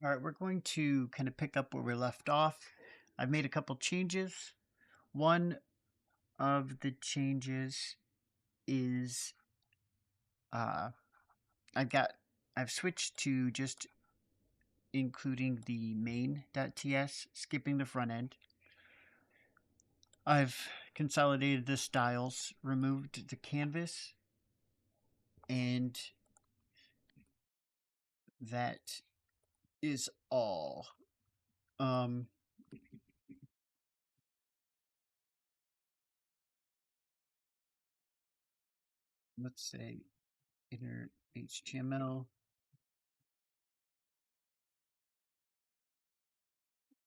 All right, we're going to kind of pick up where we left off. I've made a couple changes. One of the changes is uh, I've switched to just including the main.ts, skipping the front end. I've consolidated the styles, removed the canvas, and that is all. Um, let's say inner HTML.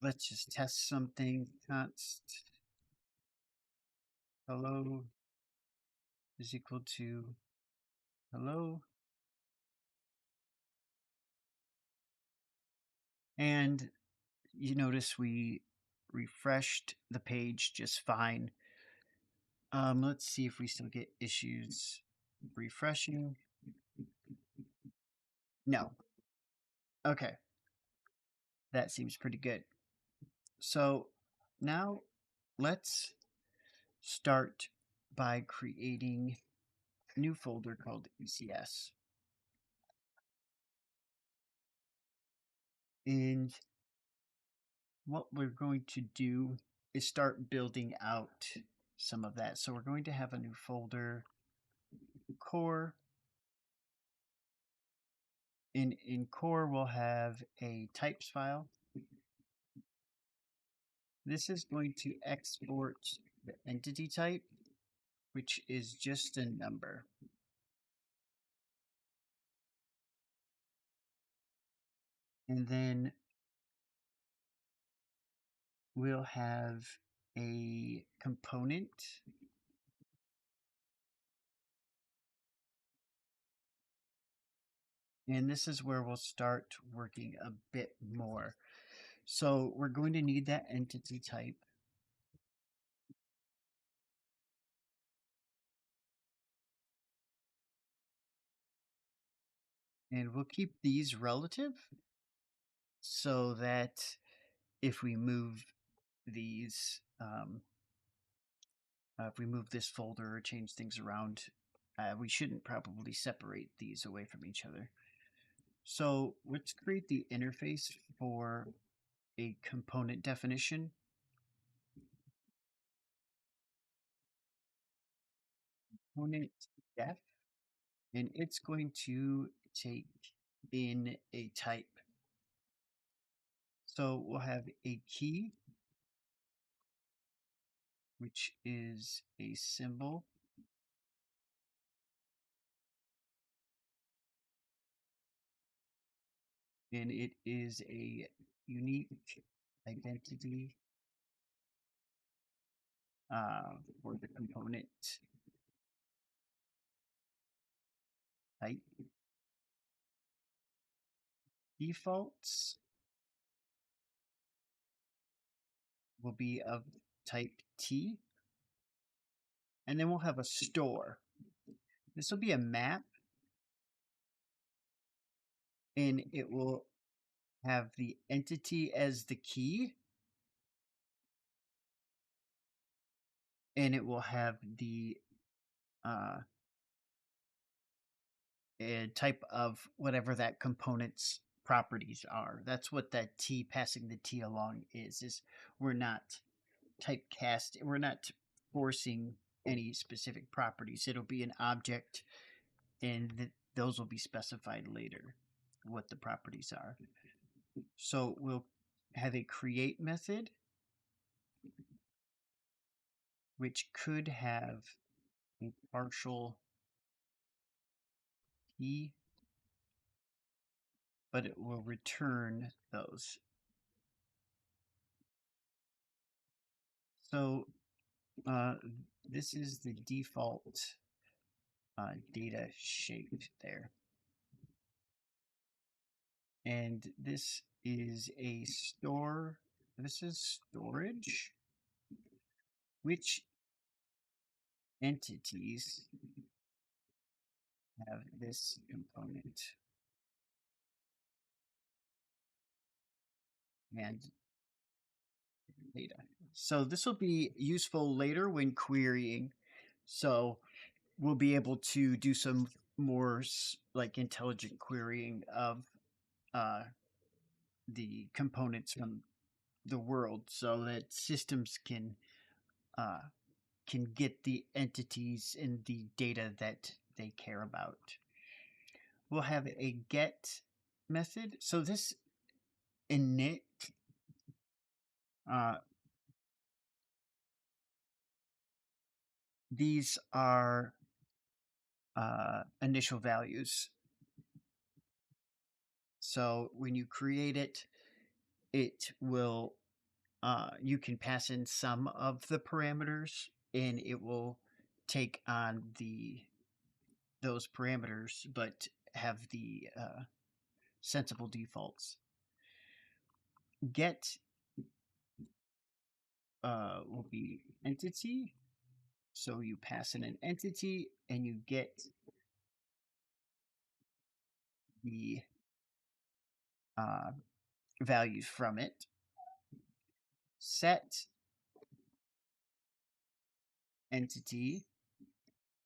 Let's just test something. Const hello is equal to hello. And you notice we refreshed the page just fine. Let's see if we still get issues refreshing. No. Okay. That seems pretty good. So now let's start by creating a new folder called ECS. And what we're going to do is start building out some of that. So we're going to have a new folder, core. In core, we'll have a types file. This is going to export the entity type, which is just a number. And then we'll have a component. And this is where we'll start working a bit more. So we're going to need that entity type. And we'll keep these relative so that if we move these, if we move this folder or change things around, we shouldn't probably separate these away from each other. So let's create the interface for a component definition. Component def, and it's going to take in a type. So we'll have a key, which is a symbol. And it is a unique identity for the component type. Defaults will be of type T. And then we'll have a store. This will be a map. And it will have the entity as the key. And it will have the type of whatever that component's properties are. That's what that T, passing the T along is we're not typecast, we're not forcing any specific properties. It'll be an object, and those will be specified later, what the properties are. So we'll have a create method, which could have a partial T, but it will return those. So this is the default data shape there. And this is a store. This is storage. Which entities have this component? and data. So this will be useful later when querying. So we'll be able to do some more like intelligent querying of the components from the world, so that systems can get the entities and the data that they care about. We'll have a get method. So this init these are initial values. So when you create it, it will you can pass in some of the parameters, and it will take on those parameters, but have the sensible defaults. Get will be entity. So you pass in an entity and you get the values from it. Set entity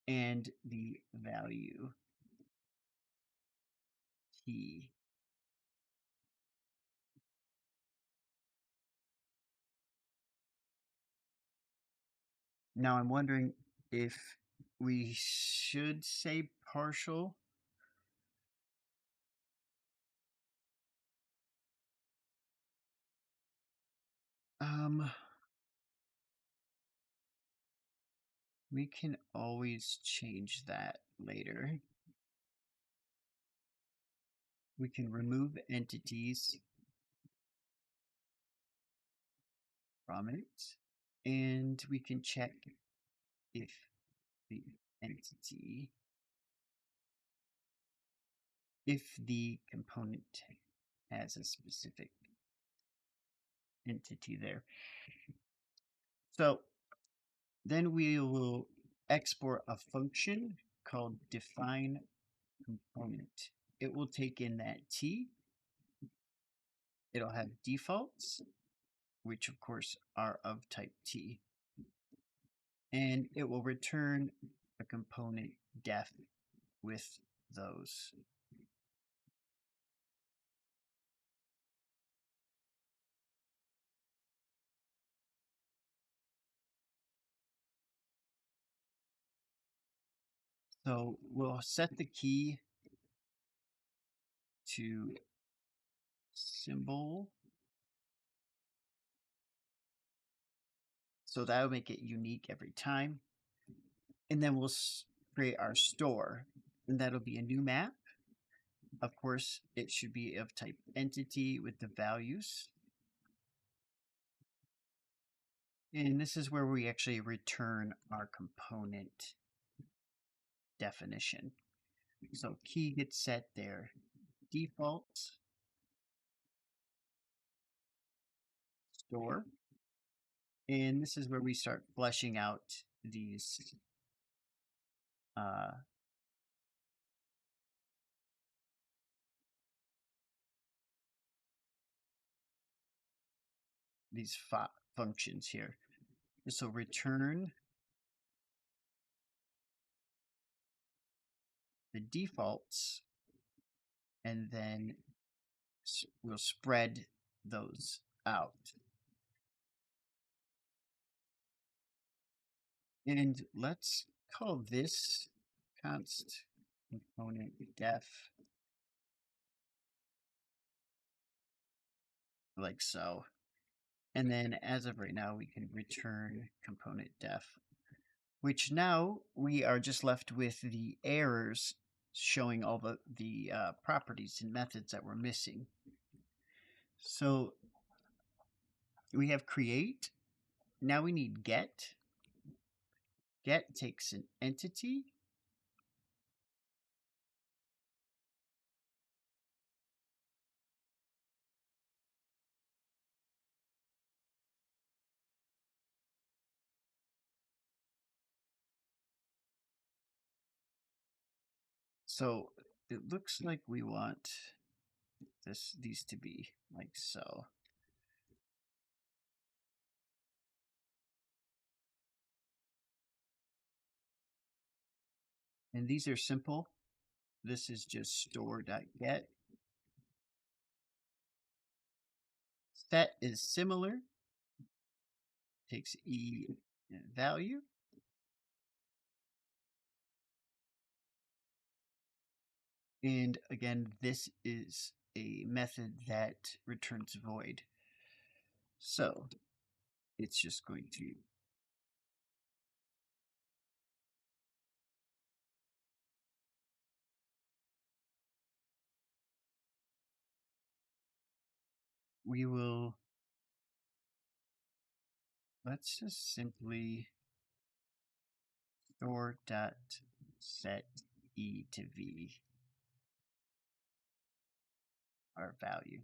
and the value key. Now I'm wondering if we should say partial. We can always change that later. We can remove entities from it, and we can check if the entity, if the component has a specific entity there. So then we will export a function called define component. It will take in that T. It'll have defaults, which of course are of type T. And it will return a component def with those. So we'll set the key to symbol. So that'll make it unique every time. And then we'll create our store, and that'll be a new map. Of course, it should be of type entity with the values. And this is where we actually return our component definition. So key gets set there. Default store. And this is where we start fleshing out these functions here. This will return the defaults, and then we'll spread those out. And let's call this const component def, like so. And then as of right now, we can return component def, which now we are just left with the errors showing all the properties and methods that we're missing. So we have create. Now we need get. Get takes an entity. So it looks like we want these to be like so. And these are simple. This is just store.get. Set is similar. Takes E value. And again, this is a method that returns void. So it's just going to let's just simply store.set E to V our value.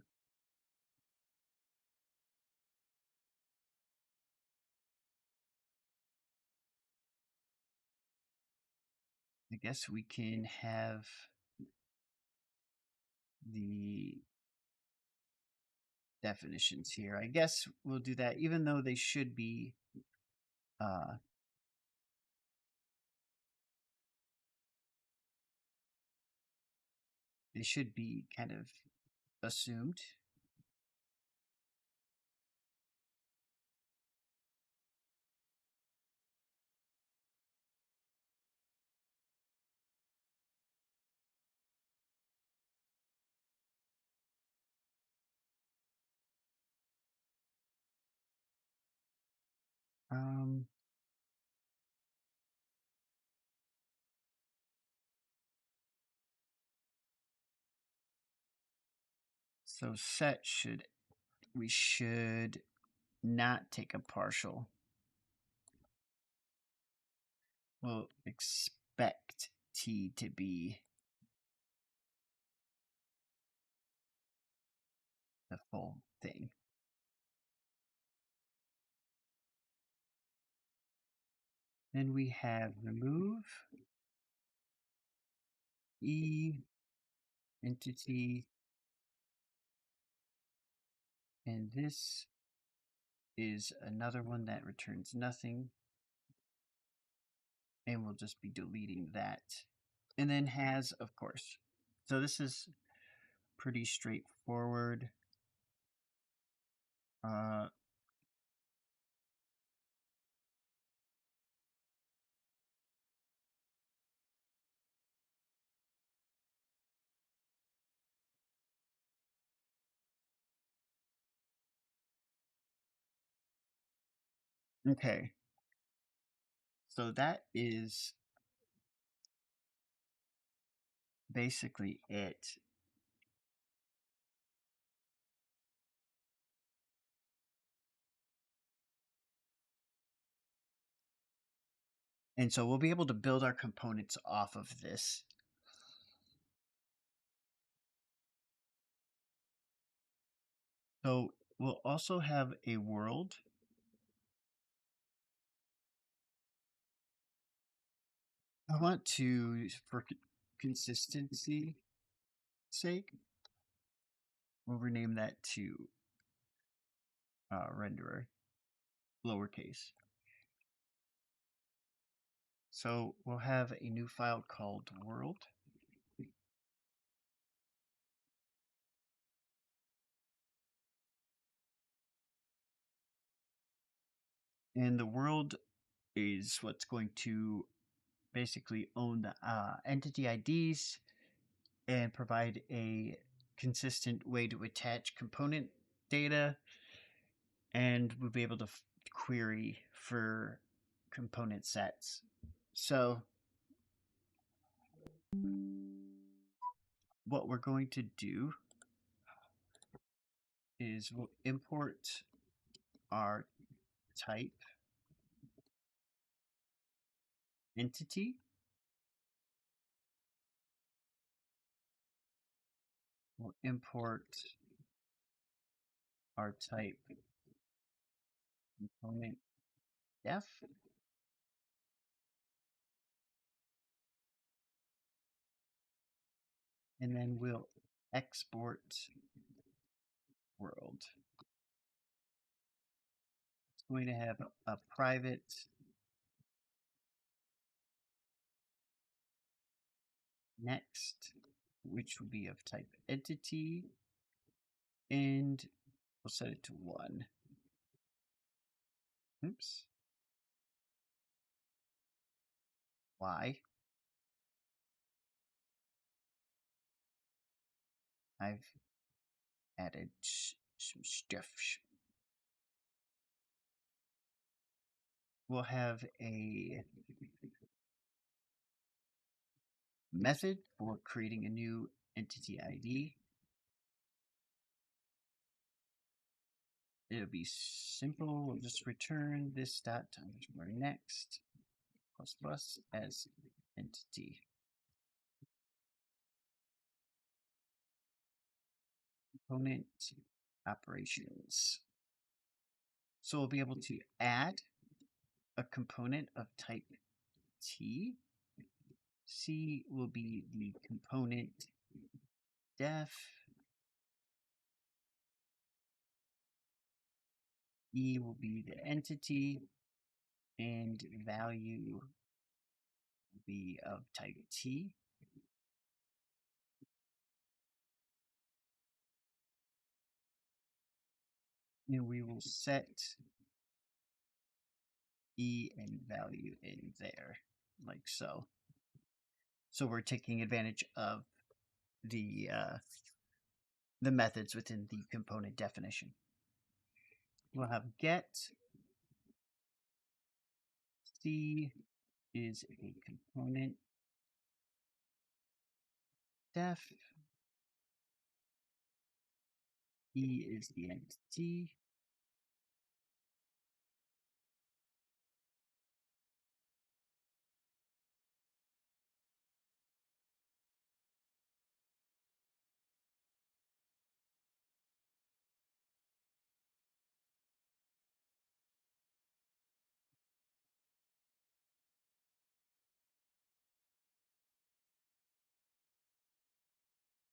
I guess we can have the definitions here. I guess we'll do that, even though they should be kind of assumed. So we should not take a partial. We'll expect T to be the full thing. Then we have remove E entity, and this is another one that returns nothing, and we'll just be deleting that. And then has, of course. So this is pretty straightforward. Okay. So that is basically it. And so we'll be able to build our components off of this. So we'll also have a world. I want to, for consistency sake, we'll rename that to renderer, lowercase. So we'll have a new file called world. And the world is what's going to basically own the entity IDs and provide a consistent way to attach component data, and we'll be able to query for component sets. So what we're going to do is we'll import our type entity. We'll import our type component def. And then we'll export world. It's going to have a private next, which will be of type entity, and we'll set it to 1. Oops. Y. I've added some stuff. We'll have a method for creating a new entity ID. It'll be simple. We'll just return this dot underscore next plus plus as entity. Component operations. So we'll be able to add a component of type T. C will be the component def. E will be the entity, and value will be of type T. And we will set E and value in there, like so. So we're taking advantage of the methods within the component definition. We'll have get. C is a component def. E is the entity.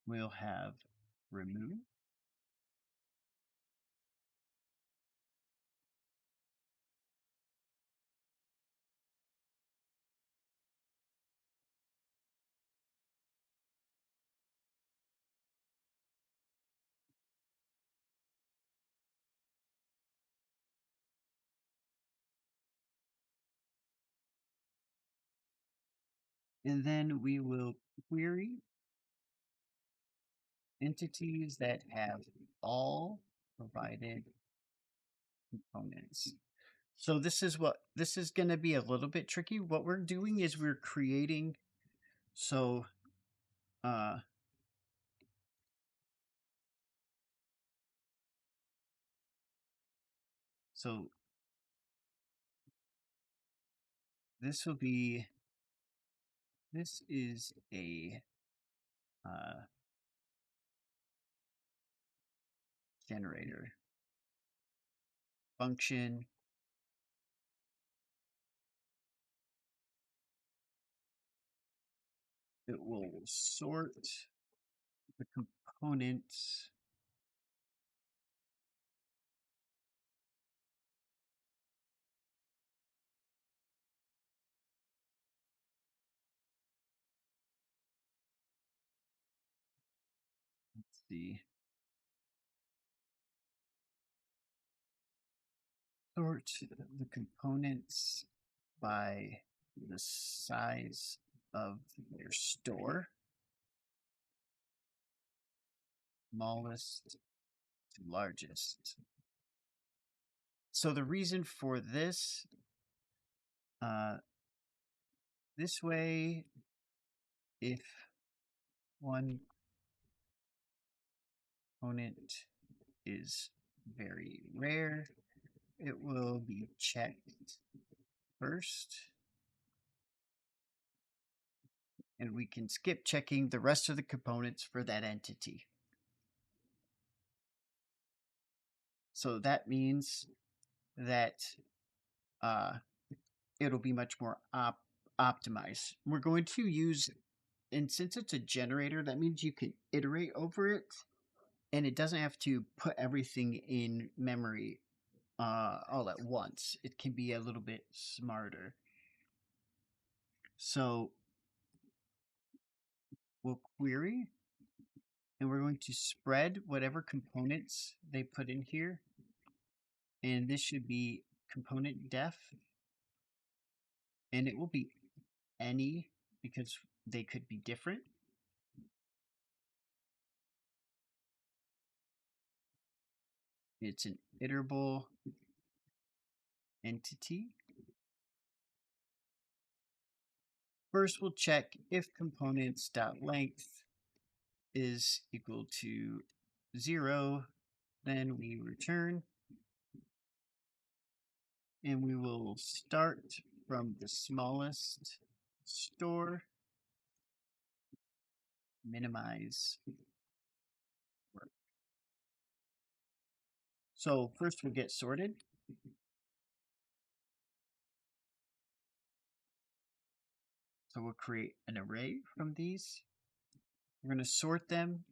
We'll have remove. And then we will query entities that have all provided components. So this is going to be a little bit tricky. What we're doing is we're creating, so this will be, this is a generator function. It will sort the components the sort the components by the size of their store, smallest to largest. So the reason for this, this way, if one component is very rare, it will be checked first. And we can skip checking the rest of the components for that entity. So that means that it'll be much more optimized. We're going to use, and since it's a generator, that means you can iterate over it, and it doesn't have to put everything in memory all at once. It can be a little bit smarter. So we'll query, and we're going to spread whatever components they put in here. And this should be component def, and it will be any because they could be different. It's an iterable entity. First, we'll check if components.length is equal to 0, then we return, and we will start from the smallest store, minimize work. So first we'll get sorted. So we'll create an array from these. We're going to sort them.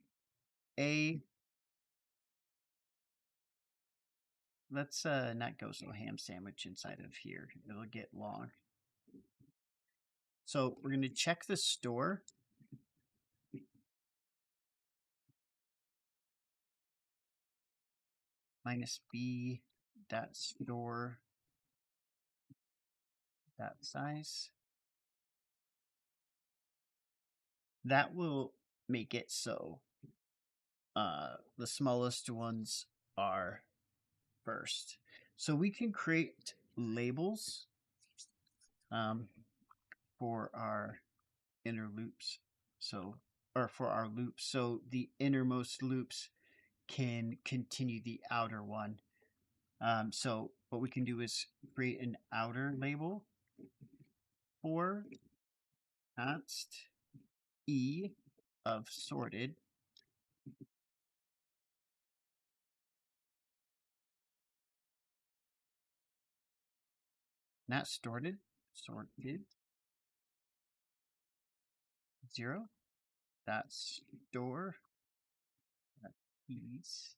Let's not go so ham sandwich inside of here. It'll get long. So we're going to check the store. Minus b dot store dot size. That will make it so the smallest ones are first. So we can create labels for our inner loops. Or for our loops. So the innermost loops can continue the outer one. So what we can do is create an outer label for const e of sorted. Not sorted, 0 dot store dot keys.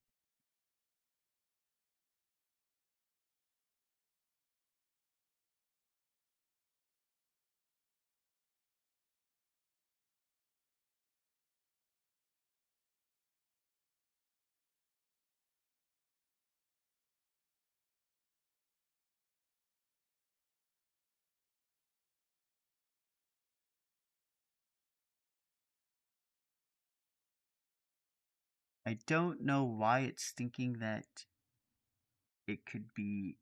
I don't know why it's thinking that it could be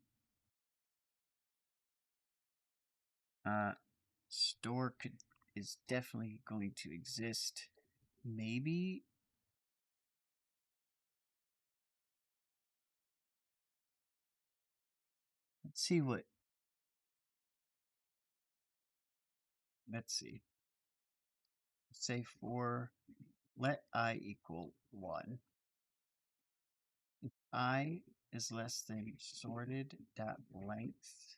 store is definitely going to exist. Maybe let's see. Say for let I equal 1. If I is less than sorted dot length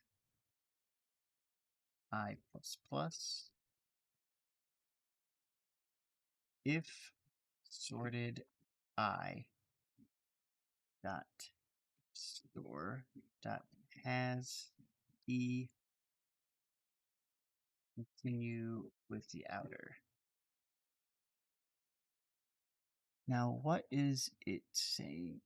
I plus plus. If sorted I dot store dot has e, continue with the outer. Now what is it saying?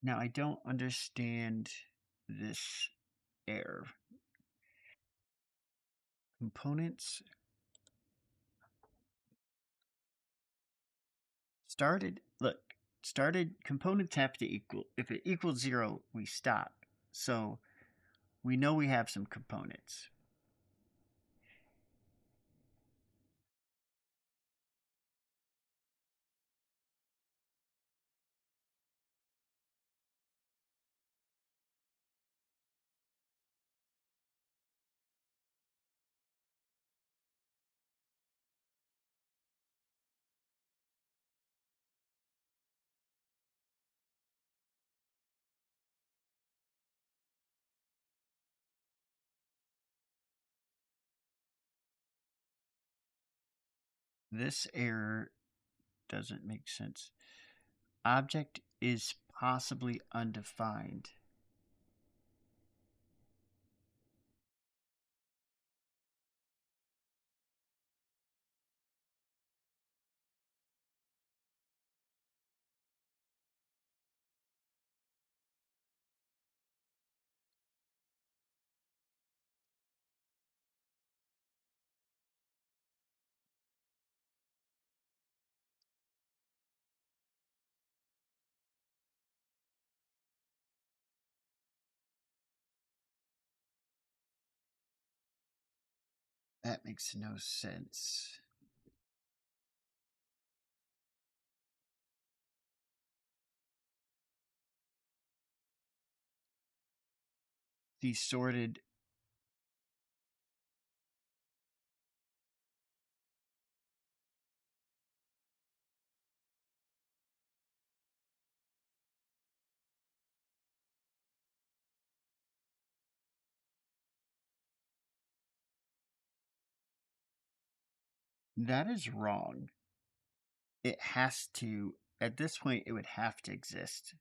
Now I don't understand this error. Components started components have to equal, if it equals 0 we stop. So we know we have some components. This error doesn't make sense. Object is possibly undefined. That makes no sense. The sorted. That is wrong. It has to, at this point, it would have to exist.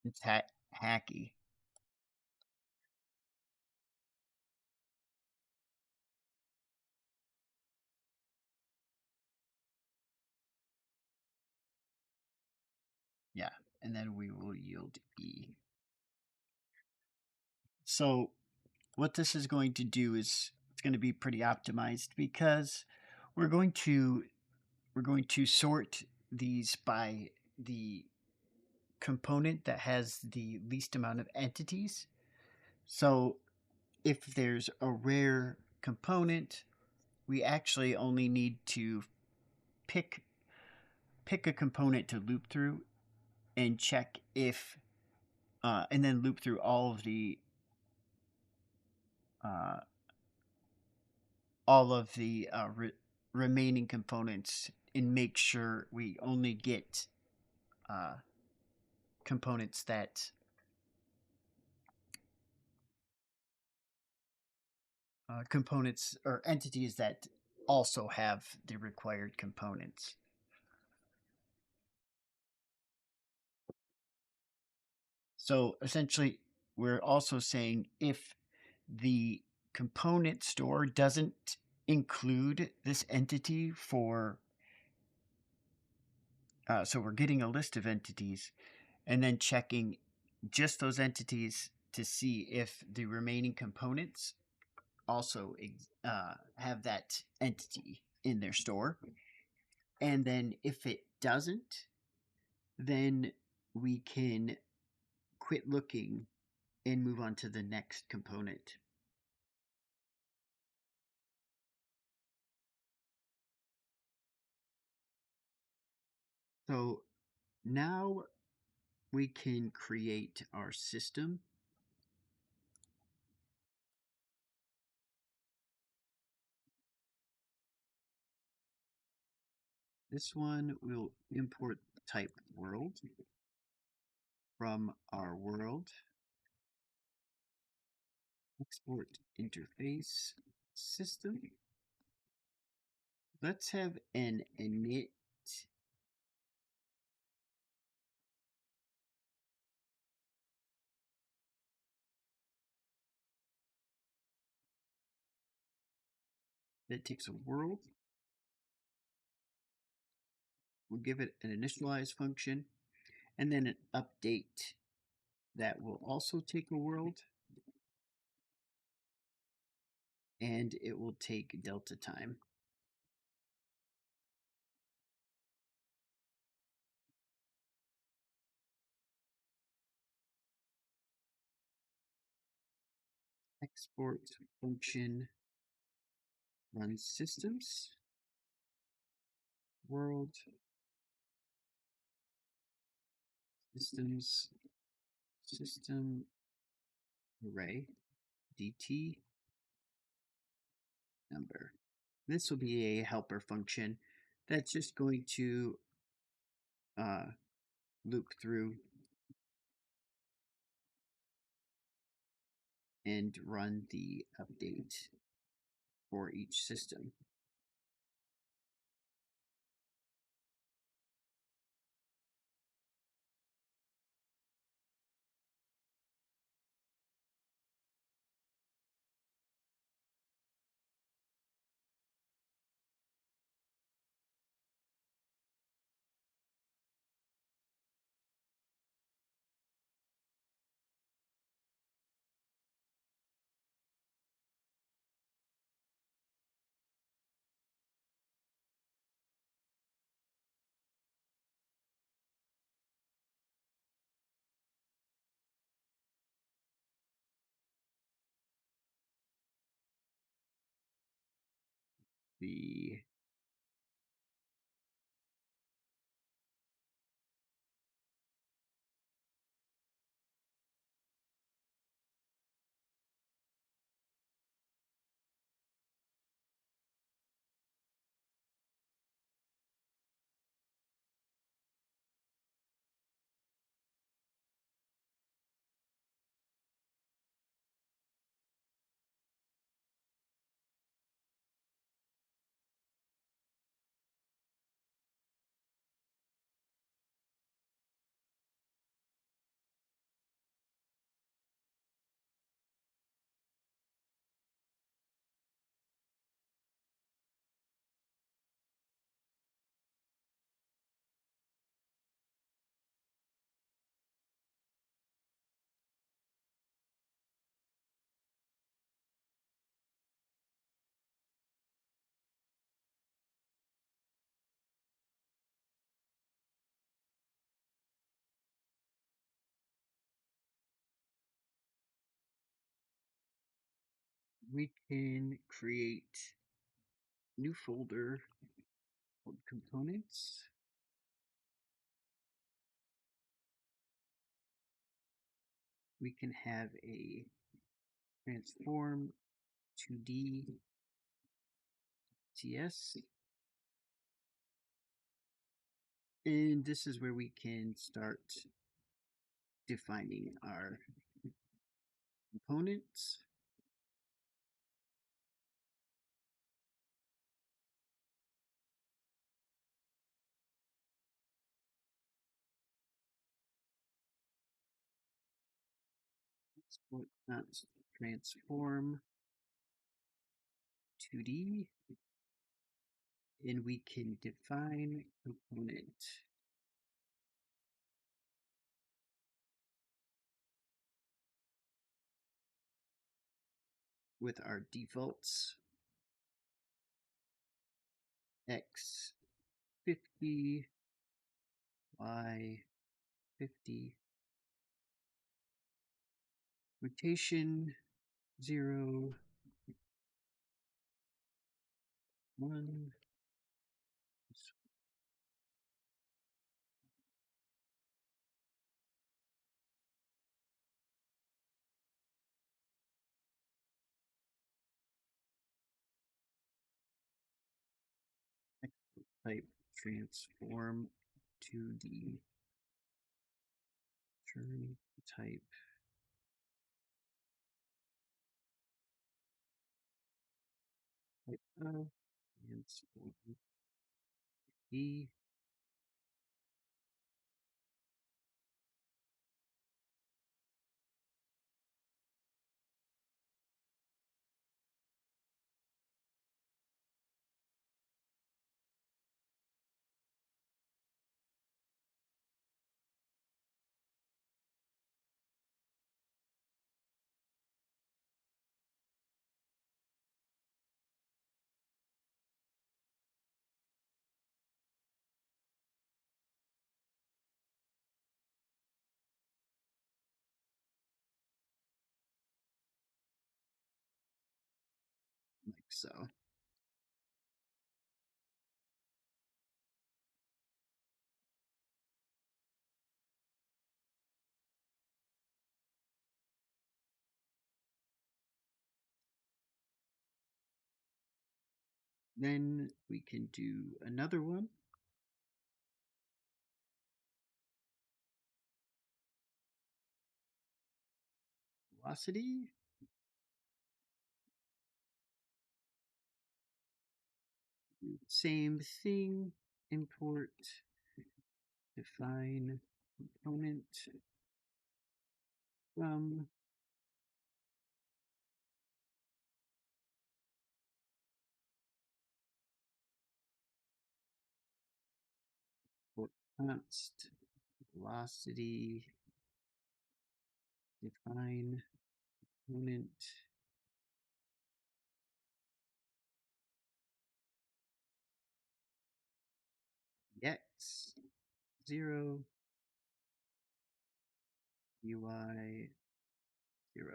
It's hacky. Yeah, and then we will yield E. So what this is going to do is it's going to be pretty optimized because we're going to sort these by the component that has the least amount of entities. So if there's a rare component, we actually only need to pick a component to loop through and check if and then loop through uh, all of the remaining components and make sure we only get uh, components that components or entities that also have the required components. So essentially, we're also saying if the component store doesn't include this entity for, so we're getting a list of entities and then checking just those entities to see if the remaining components also have that entity in their store. And then if it doesn't, then we can quit looking and move on to the next component. So now we can create our system. This one will import type world from our world. Export interface system. Let's have an init that takes a world We'll give it an initialize function and then an update that will also take a world, and it will take delta time. Export function run systems world systems system array dt number. This will be a helper function that's just going to loop through and run the update for each system. The we can create new folder called components. We can have a transform 2D ECS. And this is where we can start defining our components. Transform 2D, and we can define component. With our defaults, X 50, Y 50, rotation 0, 1, type transform 2D, turn type of transform E. so. Then we can do another one. Velocity. Same thing. Import, define component from const velocity, define component x 0 UI 0.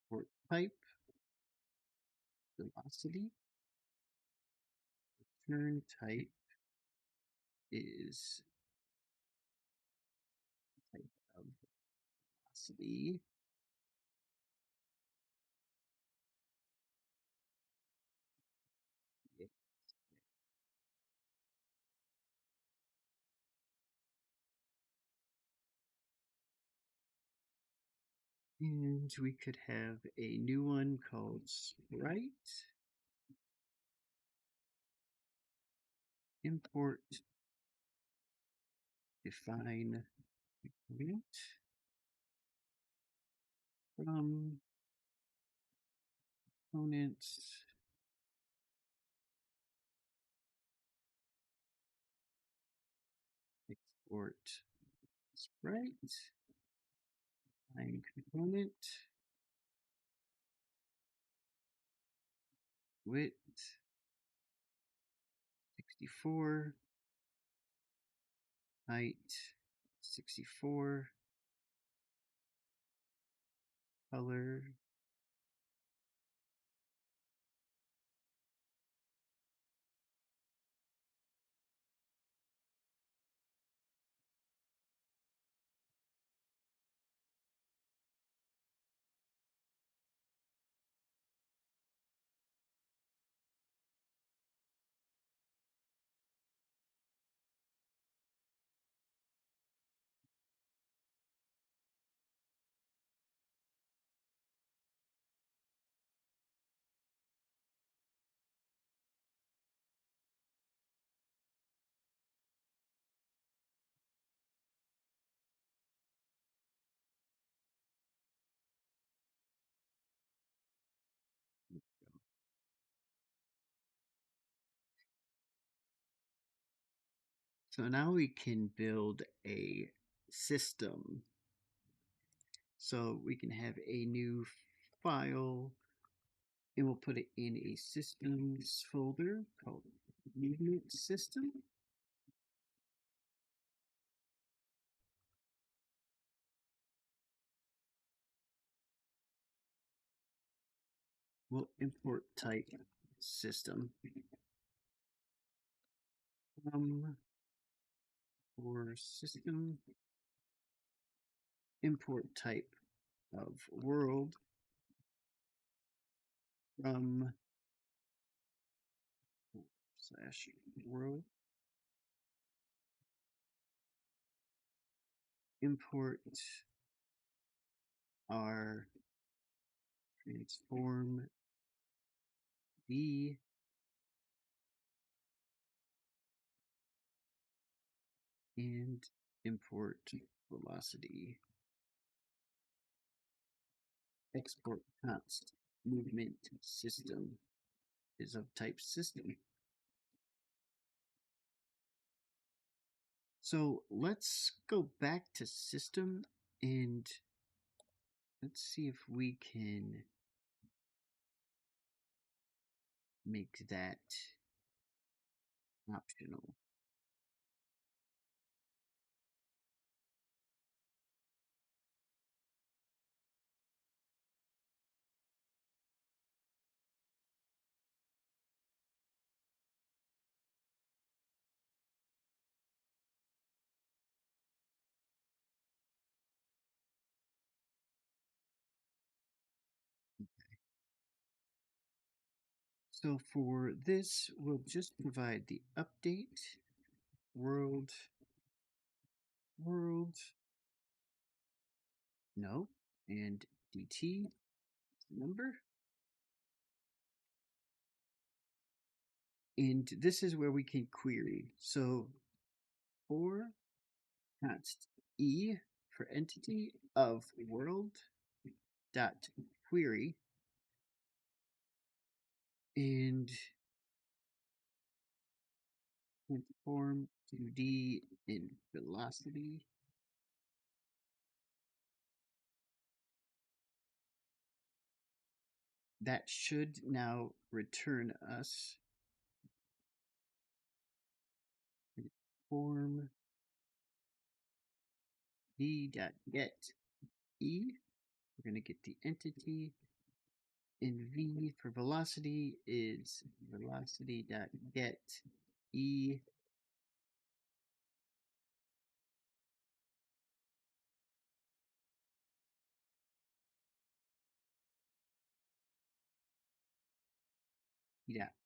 Export type velocity. Return type is type of velocity. And we could have a new one called sprite. Import, define component from components export sprite, define component width 64, height 64, color So now we can build a system. So we can have a new file and we'll put it in a systems folder called movement system. We'll import type system for system, import type of world from /world, import our transform D and import velocity. Export const movement system is of type system. So let's go back to system and let's see if we can make that optional. So for this, we'll just provide the update world no and dt number. And this is where we can query. So for const e for entity of world dot query, and transform to d in velocity. That should now return us form d.get e. We're going to get the entity, and v for velocity is velocity.get e.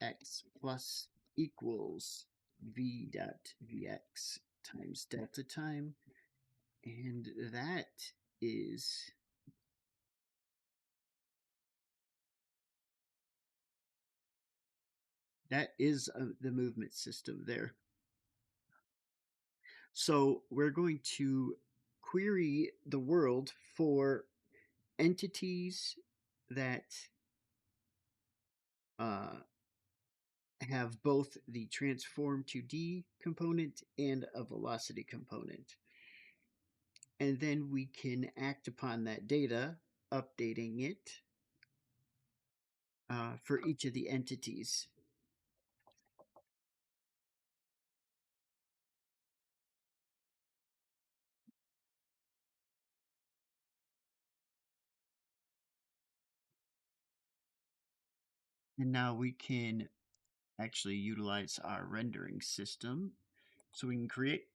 X plus equals v.vx times delta time, and that is the movement system there. So we're going to query the world for entities that have both the transform to D component and a velocity component. And then we can act upon that data, updating it for each of the entities. And now we can actually utilize our rendering system. So we can create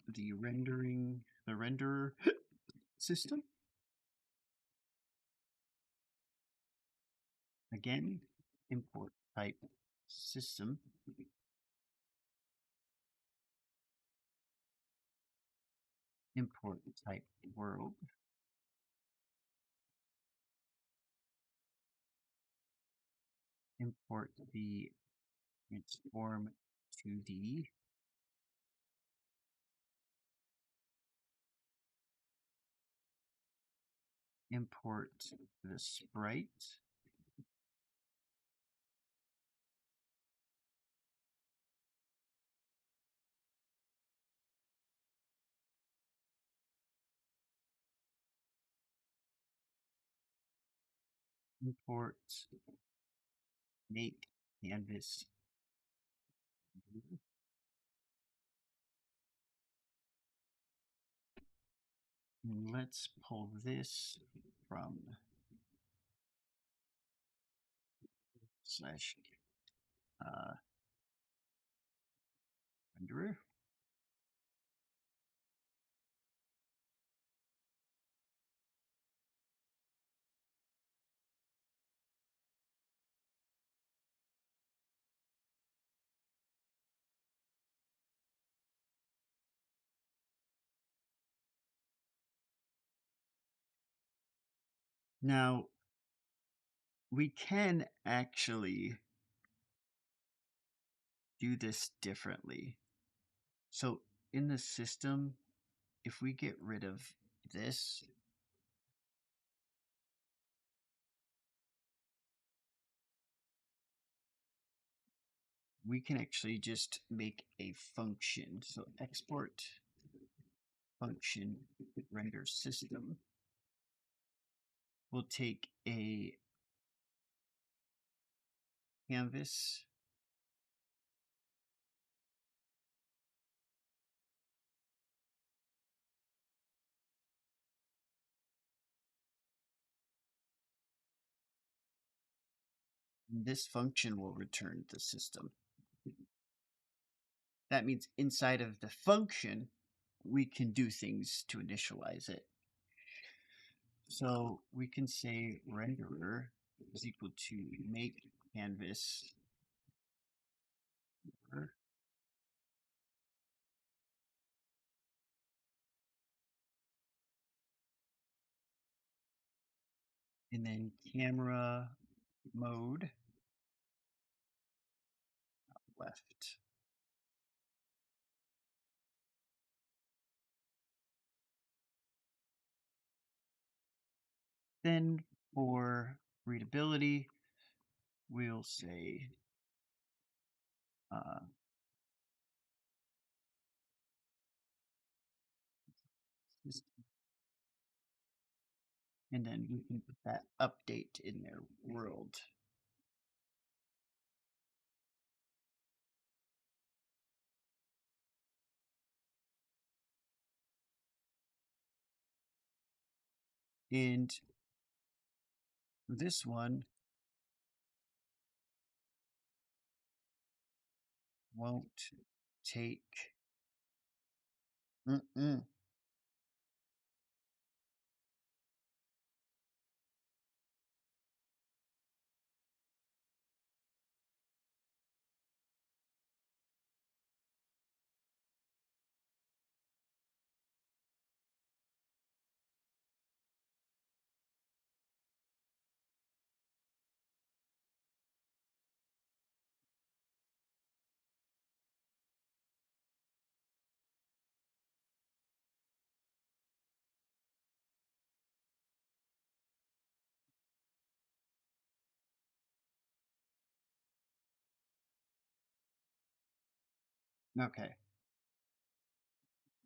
the renderer system. Again, import type system. Import type world. Import the transform to D. Import the sprite. Import make canvas. And let's pull this from slash renderer. Now, we can actually do this differently. So in the system, if we get rid of this, we can actually just make a function. So export function render system. We'll take a canvas and this function will return the system. That means inside of the function, we can do things to initialize it. So we can say renderer is equal to make canvas. And then camera mode left. Then for readability, we'll say and then we can put that update in their world. And this one won't take okay.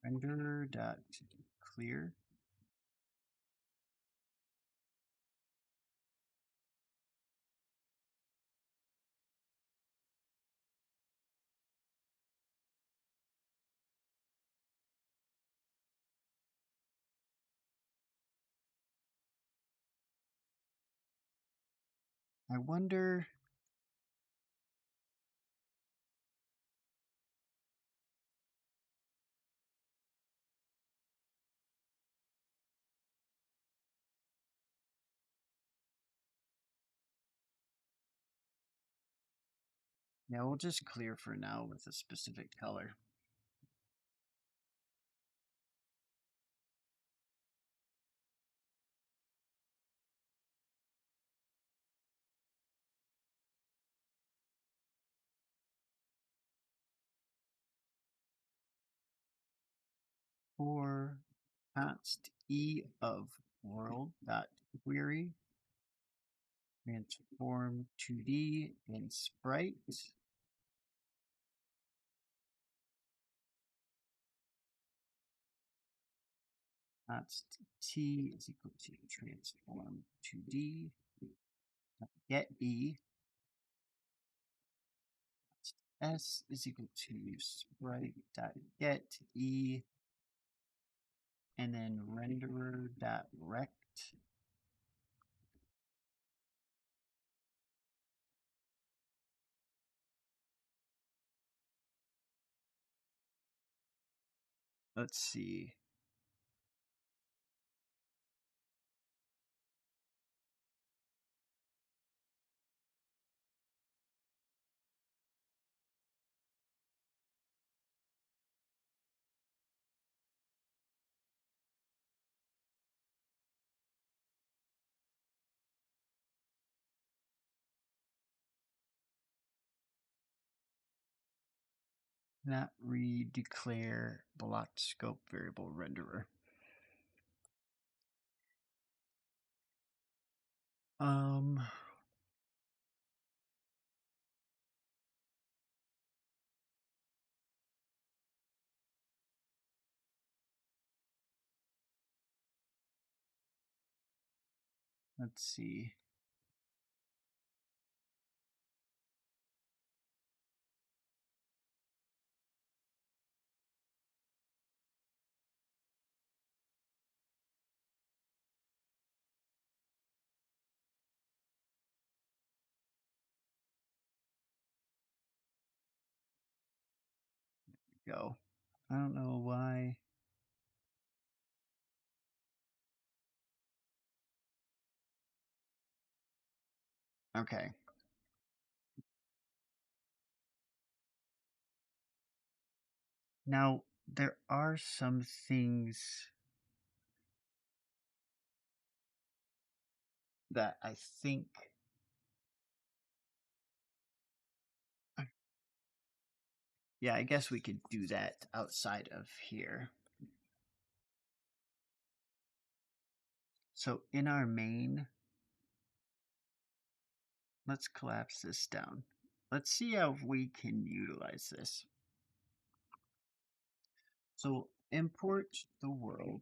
Renderer.clear. I wonder. Yeah, we'll just clear for now with a specific color. For const e of world dot query transform 2D in sprite. Const t is equal to transform 2D get e. S is equal to sprite dot get e, and then renderer dot rect. Let's see. Not redeclare blocked scope variable renderer. Let's see. Go. I don't know why. Okay. Now, there are some things that I think yeah, I guess we could do that outside of here. So in our main, let's collapse this down. Let's see how we can utilize this. So import the world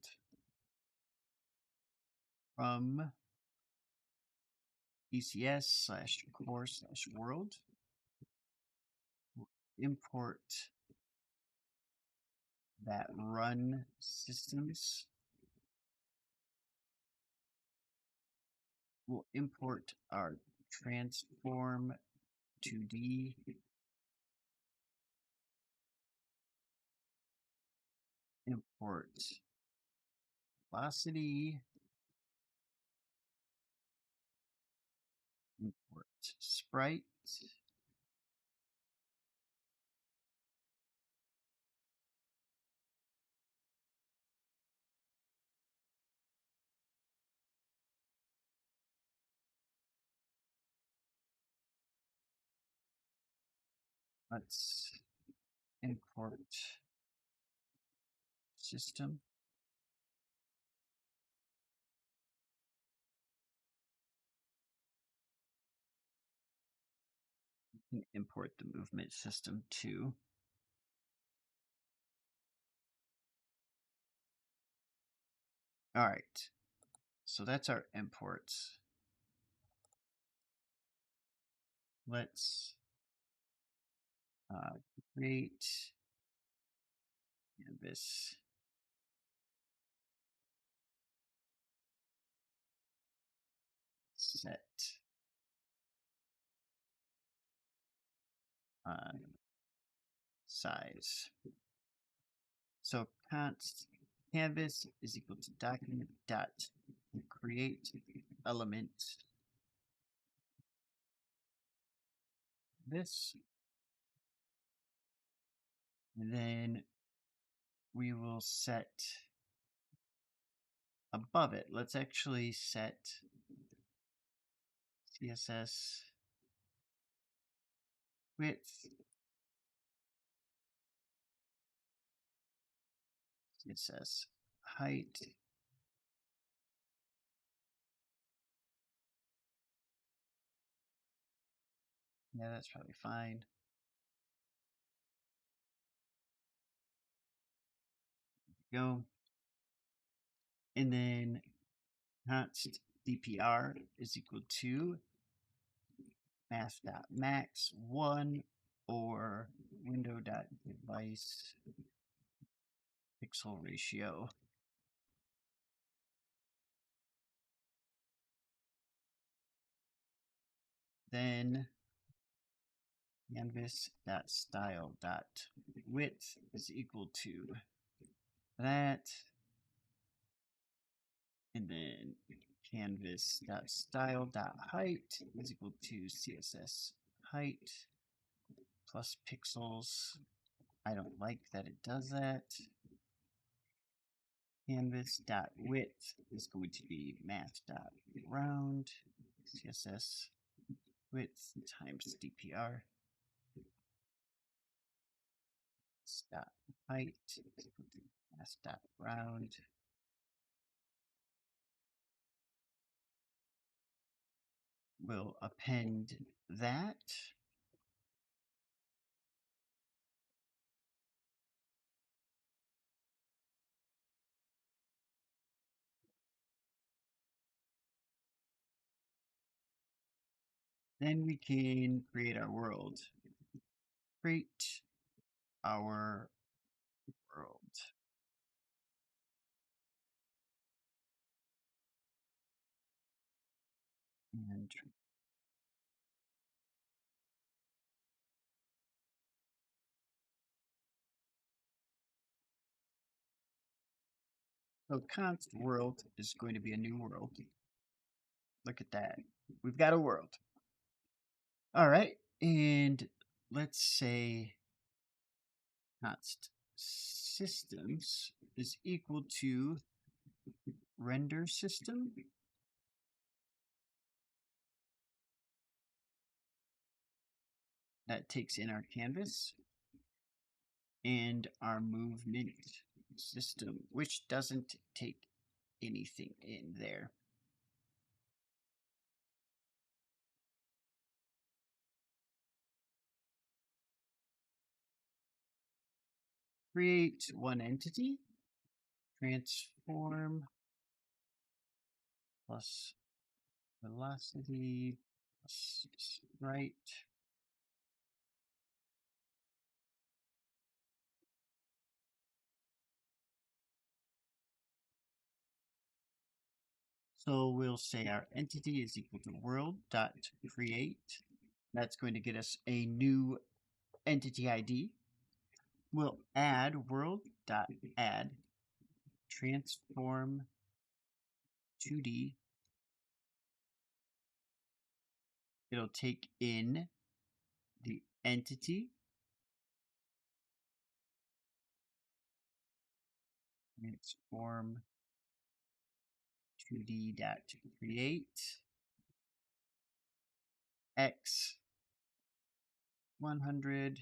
from ECS/core/world. Import that run systems. We'll import our transform 2D. Import velocity. Import sprite. Let's import system. And import the movement system too. All right, so that's our imports. Let's create canvas. Set size. So const canvas is equal to document dot create element this, and then we will set above it. Let's actually set CSS width, CSS height, yeah, that's probably fine. Go. And then const DPR is equal to math.max1 or window.device pixel ratio. Then canvas.style.width is equal to that. And then canvas.style.height is equal to CSS height plus pixels. I don't like that it does that. Canvas.width is going to be math.round CSS width times DPR. Dot height math.round. We'll append that. Then we can create our world. Create our world. And so const world is going to be a new world. Look at that. We've got a world. All right. And let's say const systems is equal to render system. That takes in our canvas and our movement system, which doesn't take anything in there. Create one entity, transform plus velocity plus sprite. So we'll say our entity is equal to world.create. That's going to get us a new entity ID. We'll add world.add transform 2D. It'll take in the entity, transform 2D.create, X 100,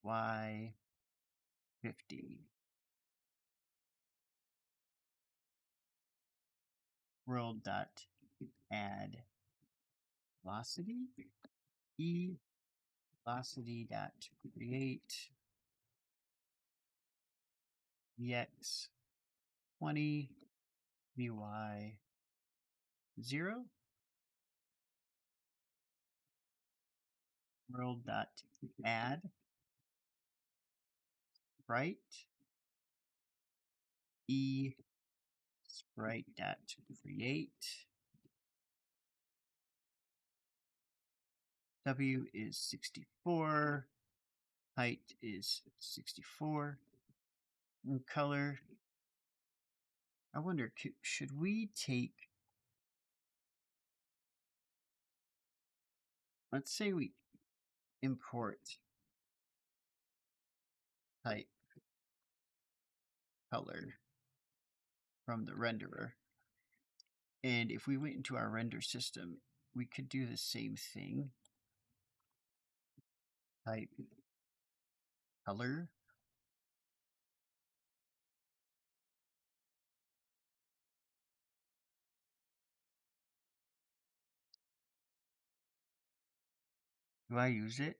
Y 50. World.add velocity, E velocity.create, VX 20, VY 0. World.add sprite, E sprite.create. W is 64. Height is 64. And color, I wonder, should we take, let's say we import type color from the renderer. And if we went into our render system, we could do the same thing. Type color. Do I use it?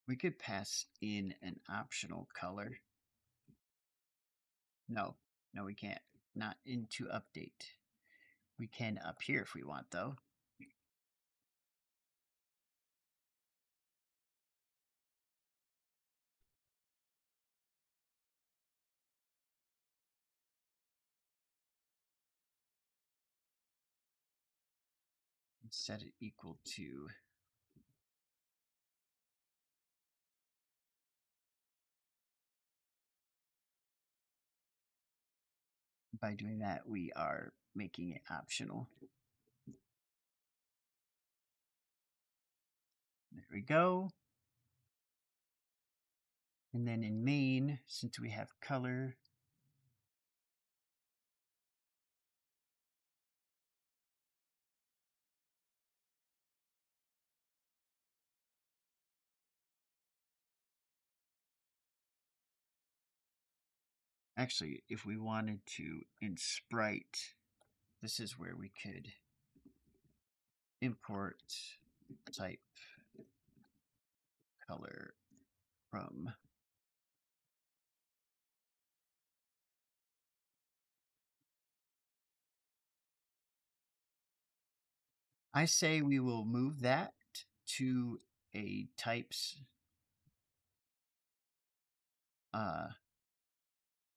We could pass in an optional color. No, we can't. Not into update. We can up here if we want, though. Set it equal to by doing that, we are making it optional. There we go. And then in main, since we have color, actually, if we wanted to in sprite, this is where we could import type color from I say we will move that to a types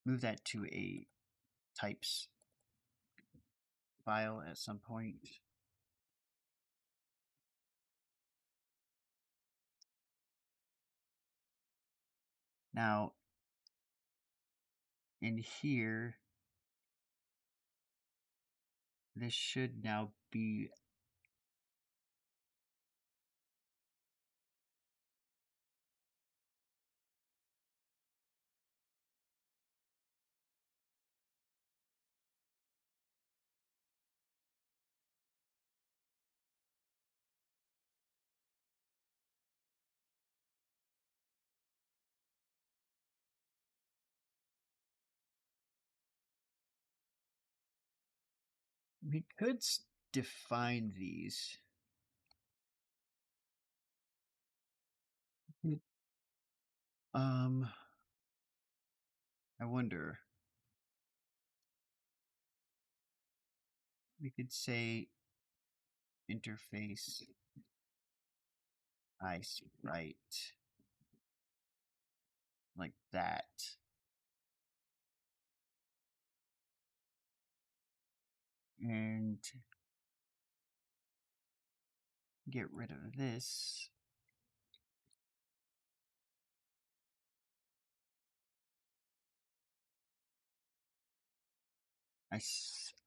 move that to a types file at some point. Now in here, this should now be We could define these. I wonder. We could say interface iSprite like that. And get rid of this.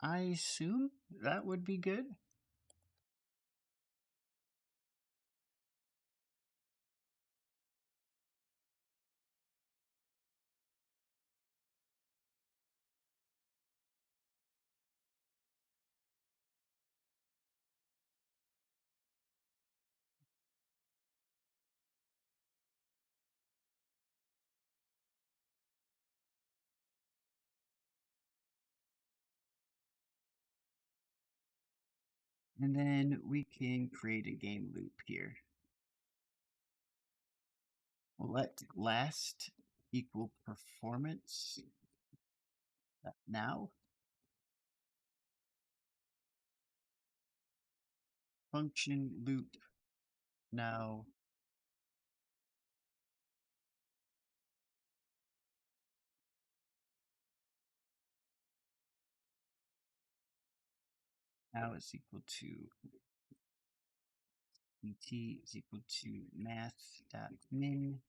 I assume that would be good. And then we can create a game loop here. We'll let last equal performance now. Function loop now. Now is equal to pt is equal to math.min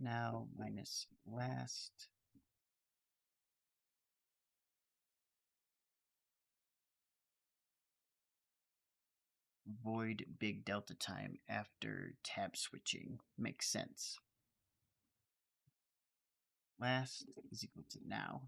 now minus last. Void big delta time after tab switching. Makes sense. Last is equal to now.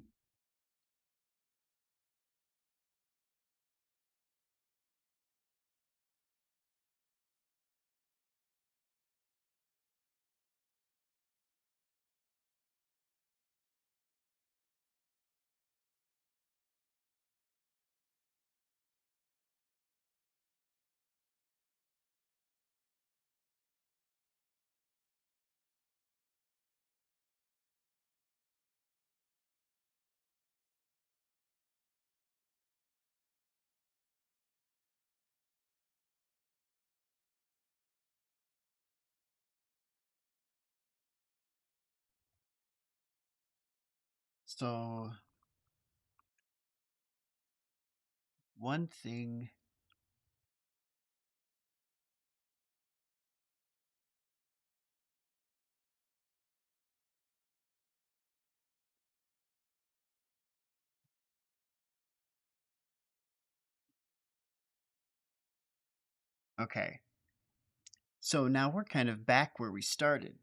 So one thing okay. So now we're kind of back where we started.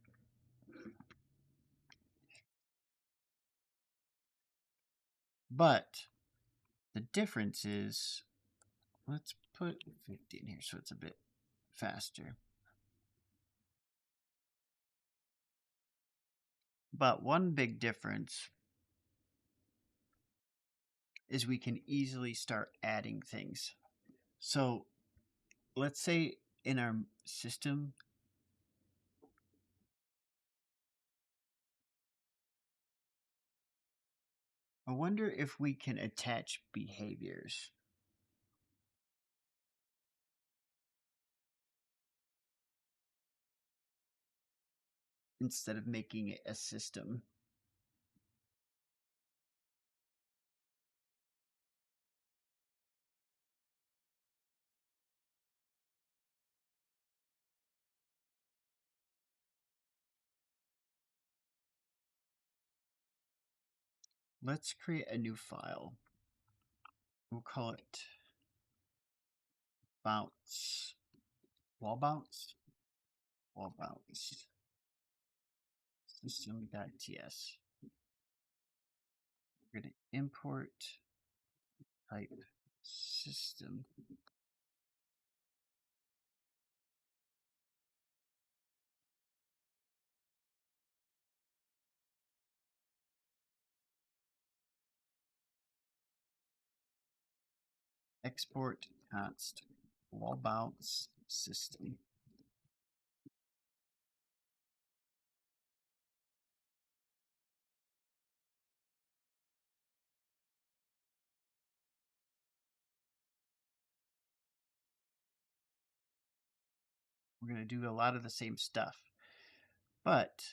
But the difference is, let's put 50 in here so it's a bit faster. But one big difference is we can easily start adding things. So let's say in our system, I wonder if we can attach behaviors. Instead of making it a system. Let's create a new file. We'll call it bounce. Wall bounce. System.ts. We're going to import type system. export const wall bounce system. We're going to do a lot of the same stuff, but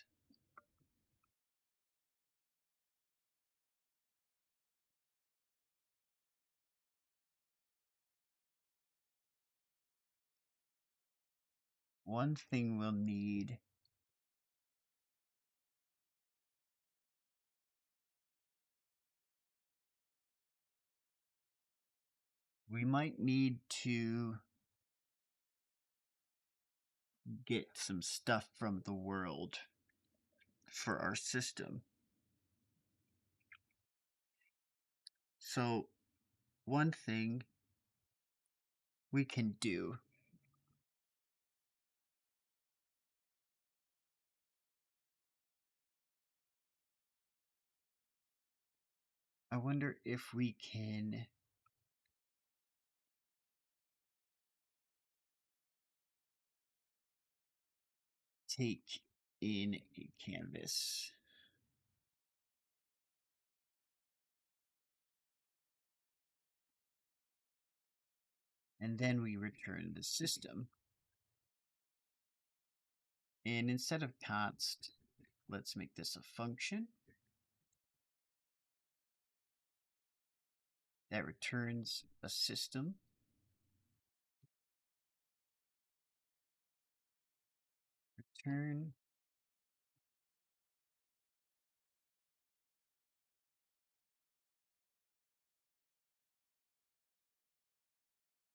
one thing we'll need we might need to get some stuff from the world for our system. So one thing we can do I wonder if we can take in a canvas. And then we return the system. And instead of const, let's make this a function that returns a system. Return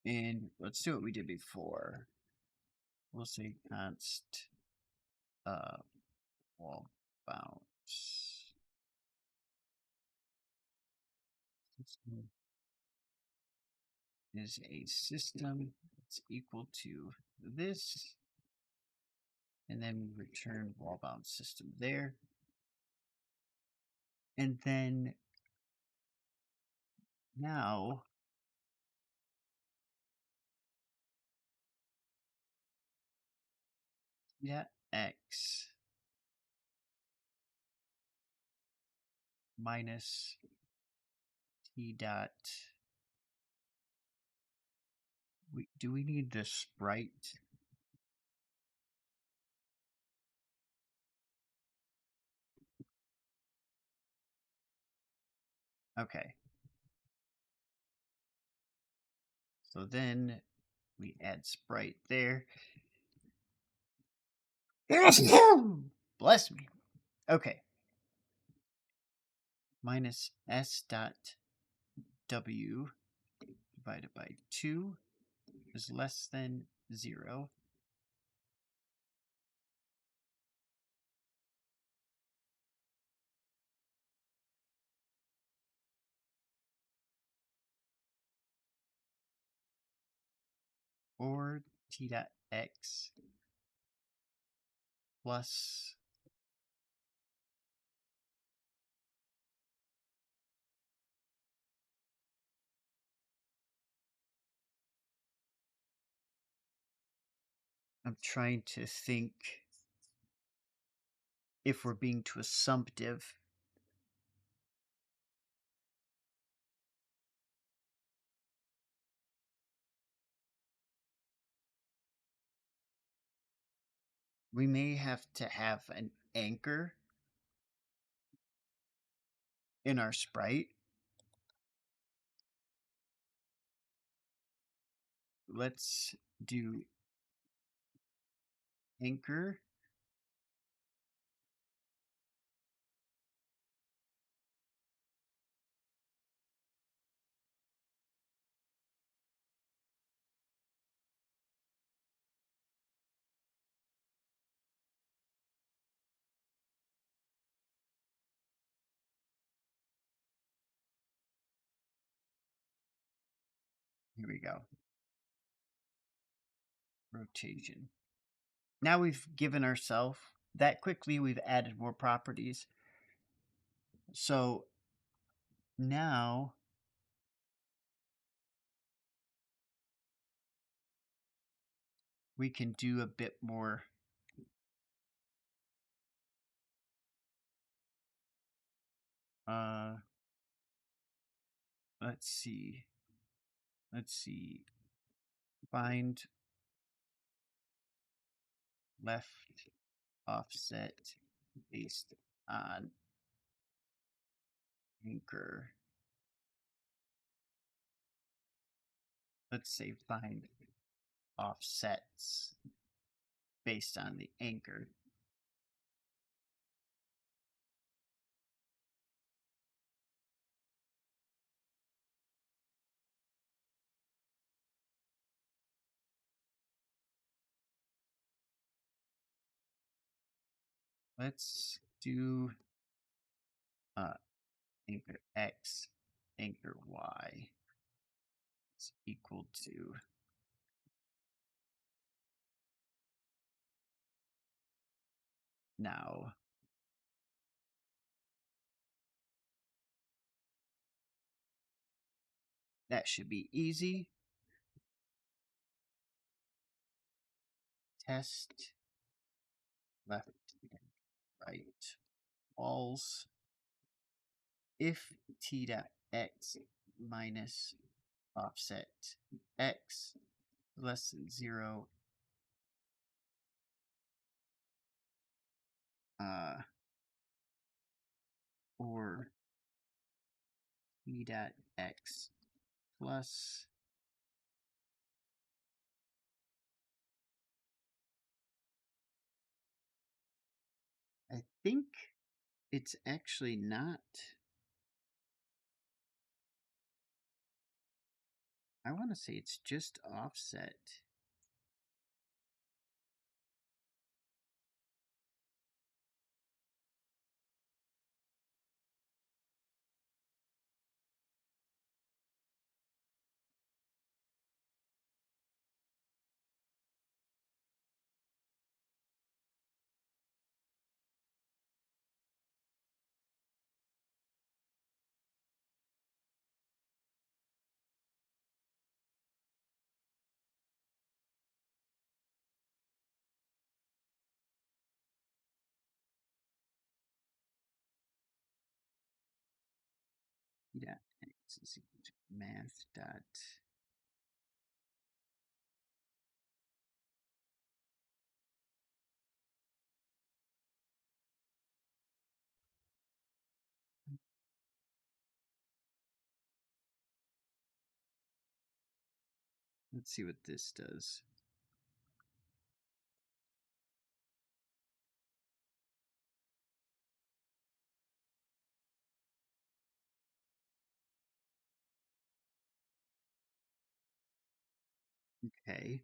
and let's do what we did before. We'll say const wall bounce system is a system that's equal to this, and then we return wall bounce system there. And then now x minus t dot. Do we need the sprite? Okay. So then we add sprite there. Bless me. Okay. Minus s dot w divided by 2 is less than 0. Or t dot x plus I'm trying to think if we're being too assumptive. We may have to have an anchor in our sprite. Let's do anchor Here we go. Rotation. Now we've given ourselves that quickly, we've added more properties. So now we can do a bit more let's see, find left offset based on anchor. Let's say find offsets based on the anchor. Let's do anchor X, anchor Y is equal to now. That should be easy. Test left and right walls. If t.x minus offset x less than 0, or t.x plus I think it's actually not. I want to say it's just offset. T.x is equal to math dot let's see what this does. Okay.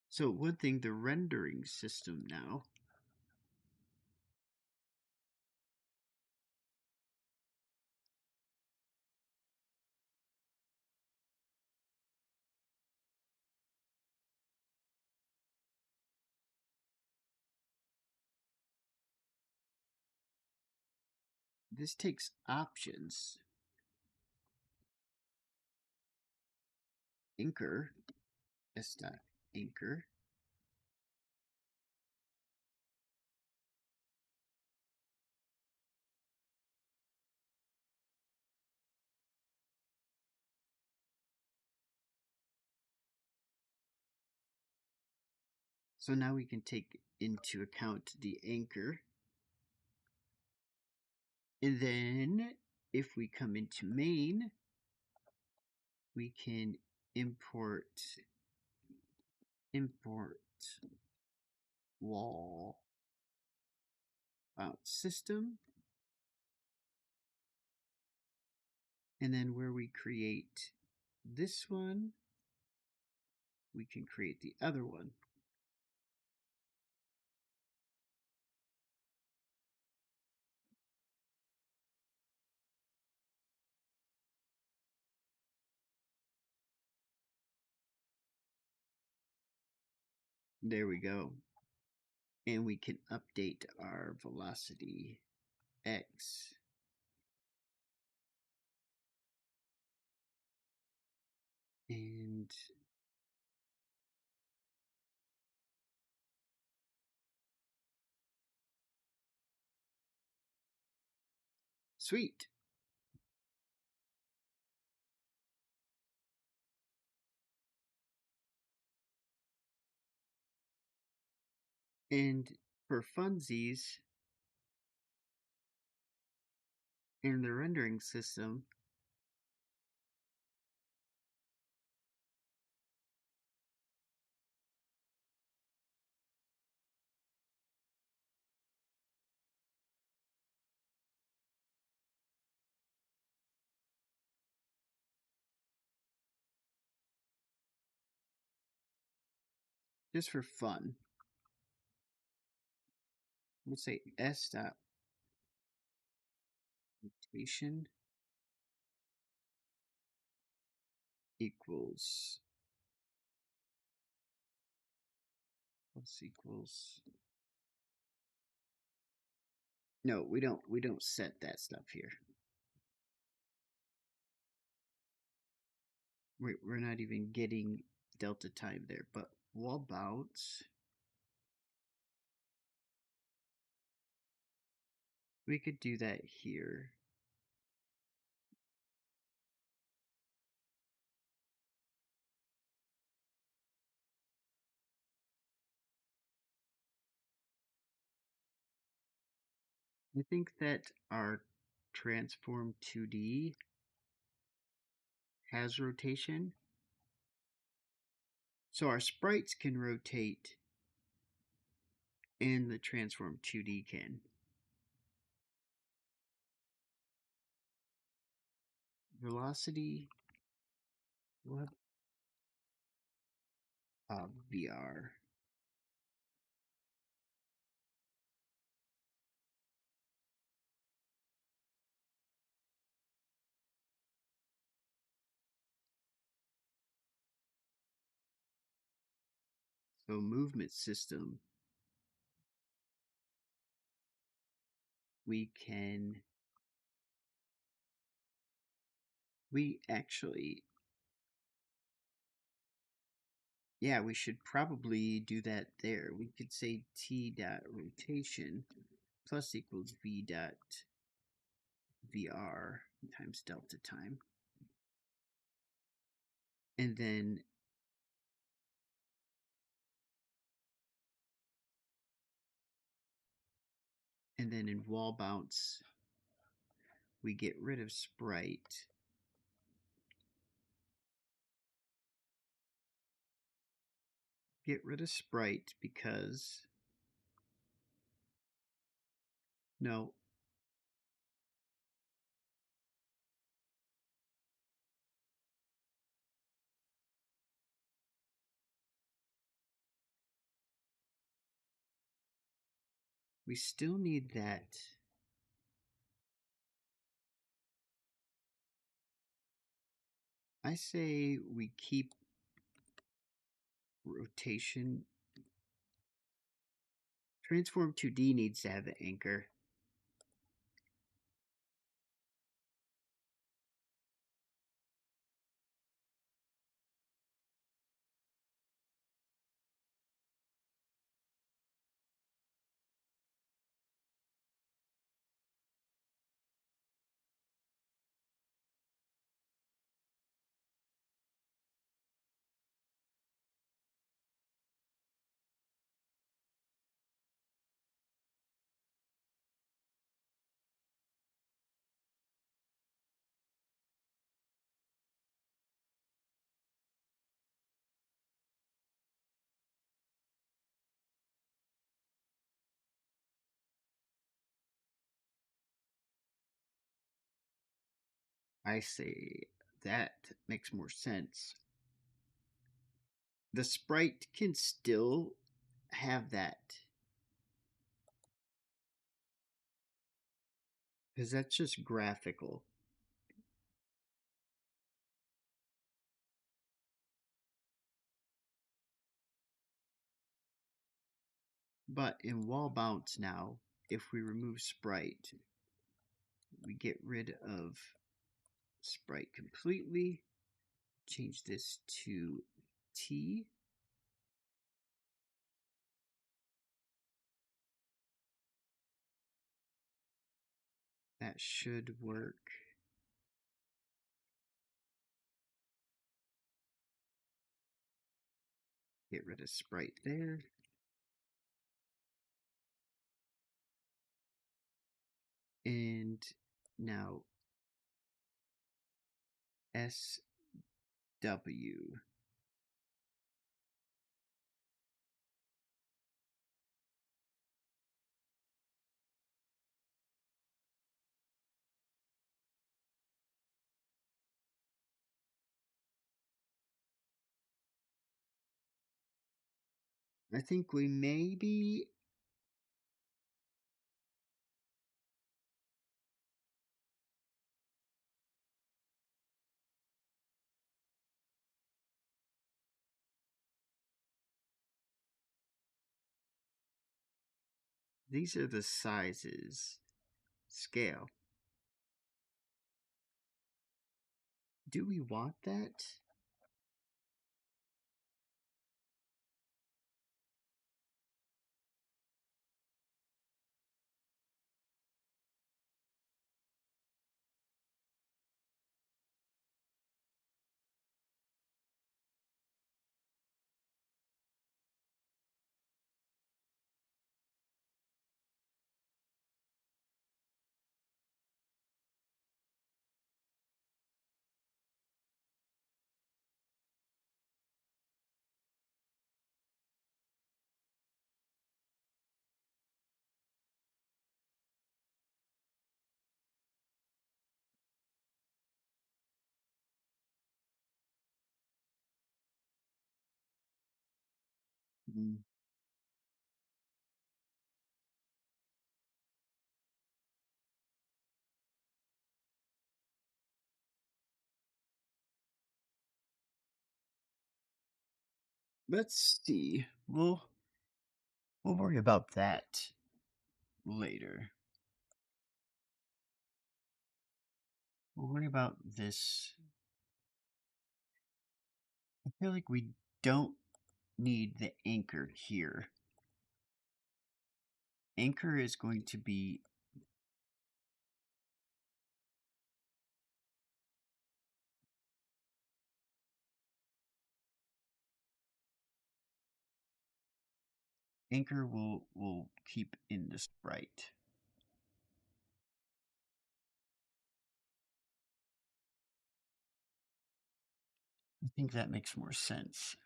So one thing, the rendering system now. This takes options. Anchor, s.anchor. So now we can take into account the anchor. And then if we come into main, we can import wall system. And then where we create this one, we can create the other one. There we go. And we can update our velocity x. And Sweet. And for funsies, in the rendering system, just for fun, we'll say s dot rotation equals plus equals. No, we don't set that stuff here. We're not even getting delta time there, but wall bounce, we could do that here. I think that our transform 2D has rotation. So our sprites can rotate and the transform 2D can. Velocity, what? VR. So movement system, we actually, yeah, we should probably do that there. We could say t dot rotation plus equals v dot vr times delta time. And then in wall bounce, we get rid of sprite. Get rid of sprite because, no, we still need that. I say we keep rotation. Transform 2D needs to have an anchor. I say that makes more sense. The sprite can still have that, because that's just graphical. But in wall bounce now, if we remove sprite, we get rid of sprite completely. Change this to T. that should work. Get rid of sprite there. And now SW. I think we maybe these are the sizes. Scale. Do we want that? Mm. Let's see. We'll worry about that later. We'll worry about this. I feel like we don't need the anchor here. Anchor is going to be anchor will keep in the sprite. I think that makes more sense.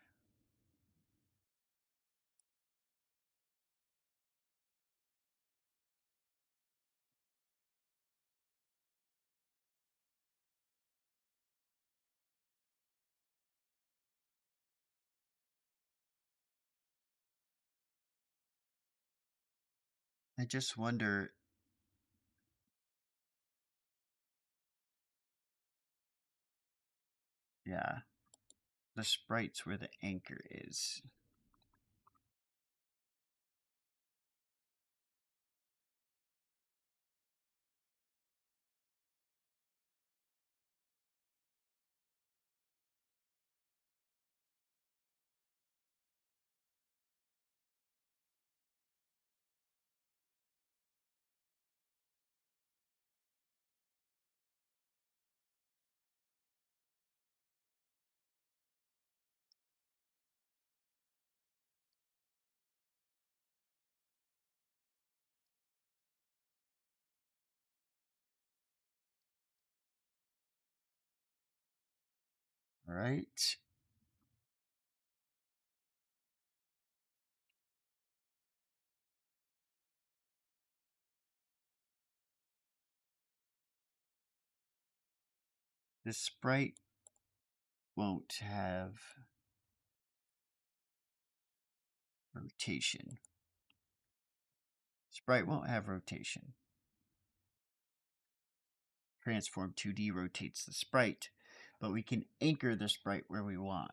I just wonder, yeah, the sprite's where the anchor is. All right. The sprite won't have rotation. Sprite won't have rotation. Transform 2D rotates the sprite, but we can anchor the sprite where we want.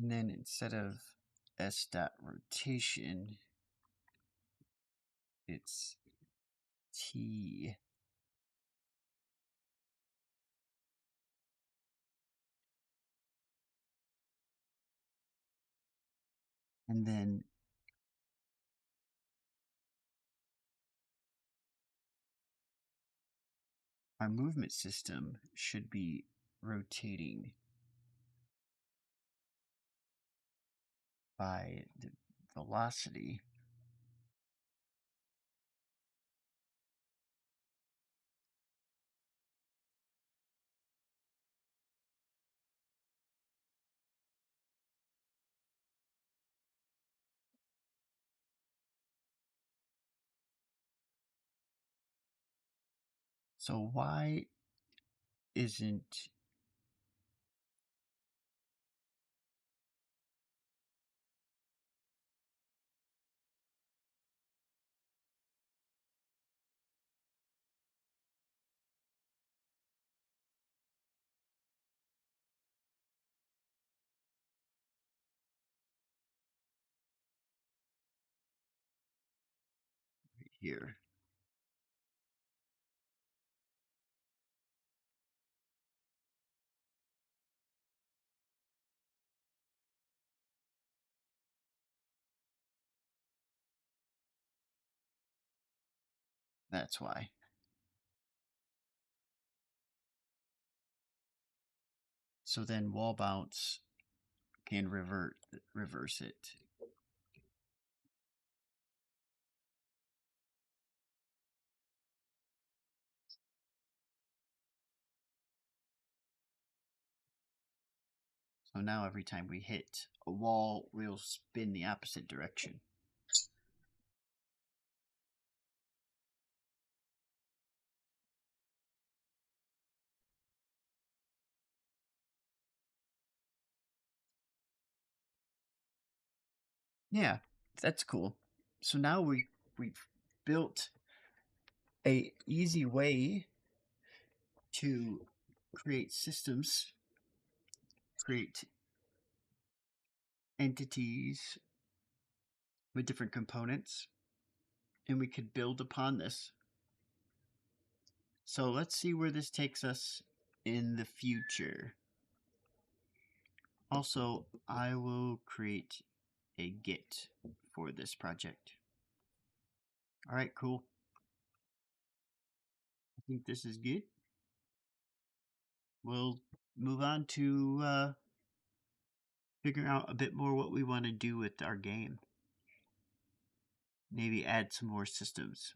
And then instead of s.rotation, it's t. And then our movement system should be rotating by the velocity. So why isn't here? That's why. So then wall bounce can reverse it. So now every time we hit a wall, we'll spin the opposite direction. Yeah, that's cool. So now we've built a easy way to create systems, create entities with different components, and we could build upon this. So let's see where this takes us in the future. Also, I will create a Git for this project. All right, cool. I think this is good. We'll move on to figuring out a bit more what we want to do with our game. Maybe add some more systems.